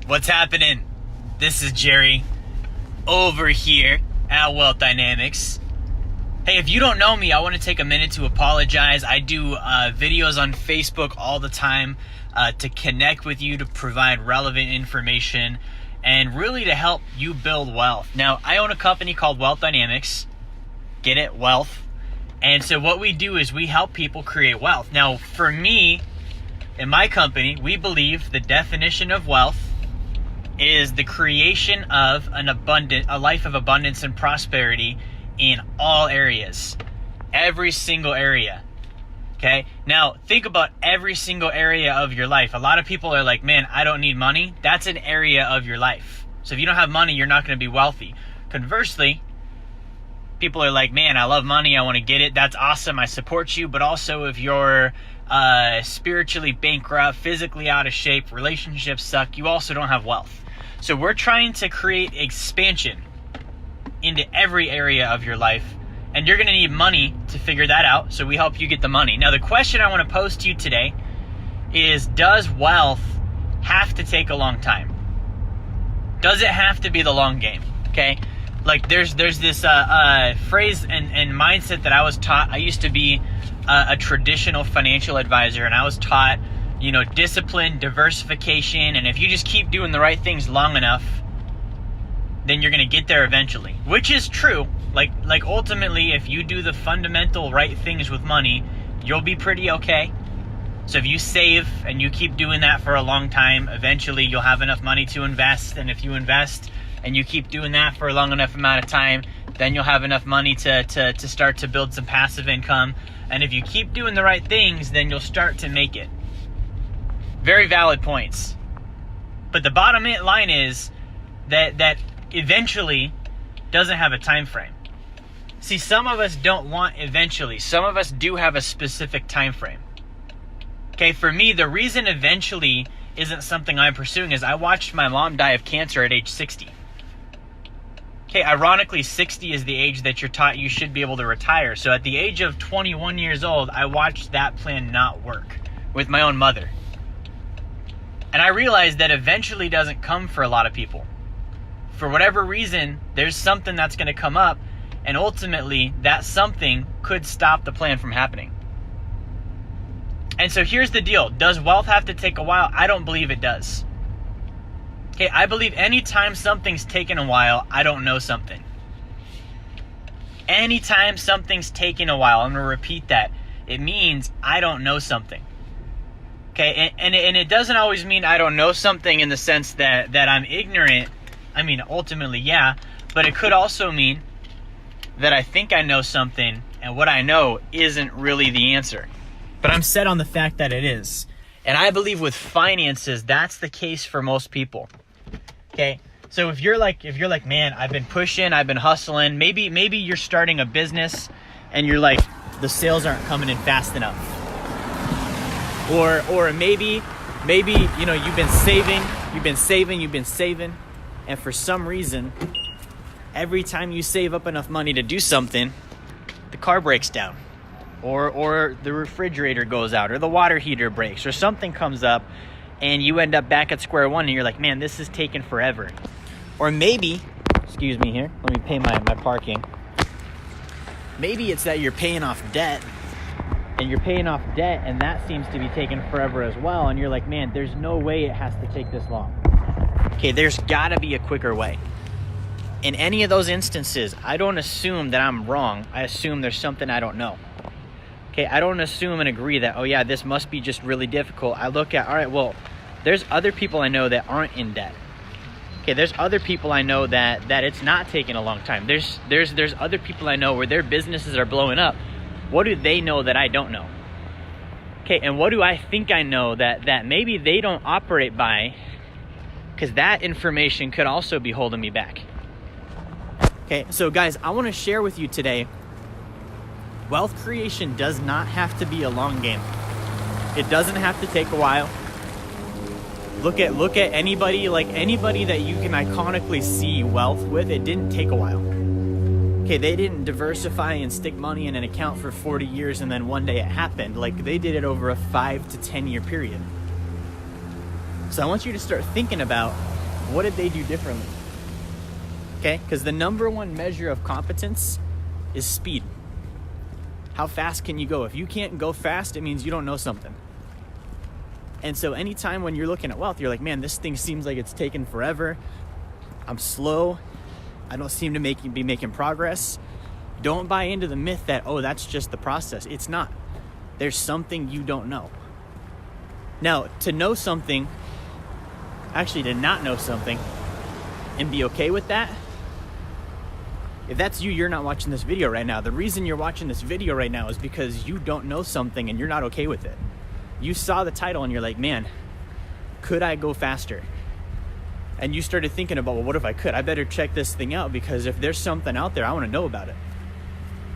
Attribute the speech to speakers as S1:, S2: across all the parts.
S1: What's happening? This is Jerry over here at Wealth DynamX. Hey, if you don't know me, I want to take a minute to apologize. I do videos on Facebook all the time to connect with you, to provide relevant information, and really to help you build wealth. Now, I own a company called Wealth DynamX. Get it? Wealth. And so what we do is we help people create wealth. Now, for me, in my company, we believe the definition of wealth is the creation of a life of abundance and prosperity in all areas, every single area. Okay? Now, think about every single area of your life. A lot of people are like, man, I don't need money. That's an area of your life. So if you don't have money, you're not going to be wealthy. Conversely, people are like, man, I love money. I want to get it. That's awesome. I support you. But also if you're spiritually bankrupt, physically out of shape, relationships suck, you also don't have wealth. So we're trying to create expansion into every area of your life. And you're going to need money to figure that out. So we help you get the money. Now, the question I want to pose to you today is, does wealth have to take a long time? Does it have to be the long game? Okay? Like there's this phrase and mindset that I was taught. I used to be a traditional financial advisor, and I was taught, discipline, diversification, and if you just keep doing the right things long enough, then you're going to get there eventually, which is true. Like ultimately, if you do the fundamental right things with money, you'll be pretty okay. So if you save and you keep doing that for a long time, eventually you'll have enough money to invest, and if you invest and you keep doing that for a long enough amount of time, then you'll have enough money to start to build some passive income. And if you keep doing the right things, then you'll start to make it. Very valid points. But the bottom line is that eventually doesn't have a time frame. See, some of us don't want eventually. Some of us do have a specific time frame. Okay, for me, the reason eventually isn't something I'm pursuing is I watched my mom die of cancer at age 60. Okay, ironically, 60 is the age that you're taught you should be able to retire. So at the age of 21 years old, I watched that plan not work with my own mother. And I realized that eventually doesn't come for a lot of people. For whatever reason, there's something that's going to come up, and ultimately that something could stop the plan from happening. And so here's the deal. Does wealth have to take a while? I don't believe it does. Okay, I believe anytime something's taken a while, I don't know something. Anytime something's taken a while, I'm going to repeat that, it means I don't know something. Okay, and it doesn't always mean I don't know something in the sense that I'm ignorant. I mean, ultimately, yeah, but it could also mean that I think I know something, and what I know isn't really the answer. But I'm set on the fact that it is. And I believe with finances, that's the case for most people. Okay, so if you're like, man, I've been pushing, I've been hustling. Maybe you're starting a business, and you're like, the sales aren't coming in fast enough. Or maybe you've been saving, and for some reason, every time you save up enough money to do something, the car breaks down, or the refrigerator goes out, or the water heater breaks, or something comes up, and you end up back at square one, and you're like, man, this is taking forever. Or maybe, excuse me here, let me pay my parking. Maybe it's that you're paying off debt, and that seems to be taking forever as well, and you're like, man, there's no way it has to take this long. Okay, there's gotta be a quicker way. In any of those instances, I don't assume that I'm wrong. I assume there's something I don't know. Okay, I don't assume and agree that, oh yeah, this must be just really difficult. I look at, all right, well, there's other people I know that aren't in debt. Okay, there's other people I know that it's not taking a long time. There's other people I know where their businesses are blowing up. What do they know that I don't know? Okay, and what do I think I know that maybe they don't operate by? Because that information could also be holding me back. Okay, so guys, I want to share with you today, wealth creation does not have to be a long game. It doesn't have to take a while. Look at anybody that you can iconically see wealth with. It didn't take a while. Okay, they didn't diversify and stick money in an account for 40 years and then one day it happened. Like, they did it over a 5 to 10 year period. So I want you to start thinking about What did they do differently? Okay, because the number one measure of competence is speed. How fast can you go? If you can't go fast, it means you don't know something. And so anytime when you're looking at wealth, you're like, man, this thing seems like it's taking forever. I'm slow. I don't seem to be making progress. Don't buy into the myth that, oh, that's just the process. It's not. There's something you don't know. Now, to know something, actually to not know something and be okay with that, if that's you, you're not watching this video right now. The reason you're watching this video right now is because you don't know something and you're not okay with it. You saw the title and you're like, man, could I go faster? And you started thinking about, well, what if I could? I better check this thing out, because if there's something out there, I want to know about it.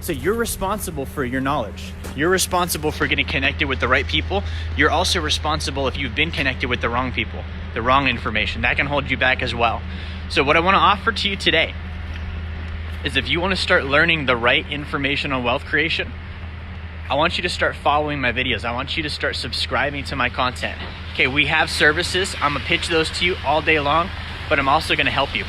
S1: So you're responsible for your knowledge. You're responsible for getting connected with the right people. You're also responsible if you've been connected with the wrong people, the wrong information. That can hold you back as well. So what I want to offer to you today is, if you want to start learning the right information on wealth creation, I want you to start following my videos. I want you to start subscribing to my content. Okay, we have services. I'm gonna pitch those to you all day long, but I'm also gonna help you.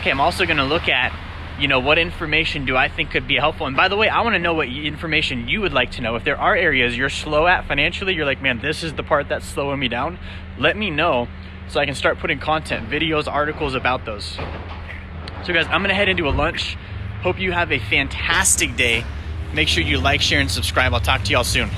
S1: Okay, I'm also gonna look at, what information do I think could be helpful? And by the way, I wanna know what information you would like to know. If there are areas you're slow at financially, you're like, man, this is the part that's slowing me down, let me know so I can start putting content, videos, articles about those. So guys, I'm gonna head into a lunch. Hope you have a fantastic day. Make sure you like, share, and subscribe. I'll talk to y'all soon.